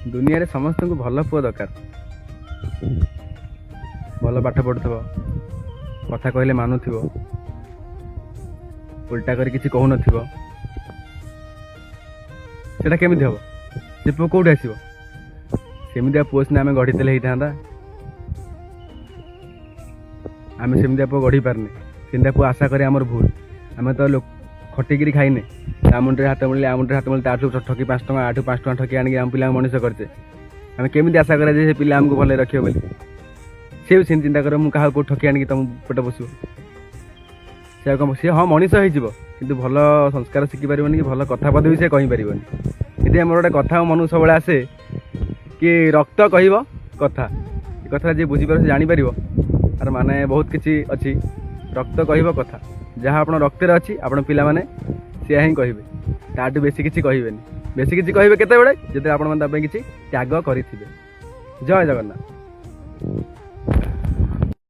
दुनिया रे समस्त को भल पुआ दरकार भल पाठ पढ़ुव कथा कहले मानुव उल्टा कर किसी कहू नटा केमी हम से पुआ कौट आसो सेमिया पुआ सीना आम गढ़ी होता आम सेमिया पुआ गढ़ी पारने सेमिया पुआ आशा करें आमर भूल आम तो खटिकी खाइने मुंडे हाथ मिले मुंडे हाथ मिले ताठू ठकी 5 टଙ୍କା 5 ଟଙ୍କା ठकी आनिक आम पिला मनीष करचे आम केमी आशा करा से पिला आमको भले रखियो बोली सी भी सेम चिंता कर मुझे क्या ठकी आनिक तुम पेट बस सी हाँ मनीष हो कि भल संस्कार शिखि पार कि भल कथा पद भी से कहीपर ये मोर गोटे कथा मन सब आसे कि रक्त कह कथा कथा जी बुझीपार से जापर तार माने बहुत किसी अच्छी रक्त कह कथा जहाँ आप रक्त अच्छी आप पिला माने सी हिं कहे ताठू बेसी किसी कहे बेसी किसी कहे केत जब आप किसी त्याग करेंगे। जय जगन्नाथ।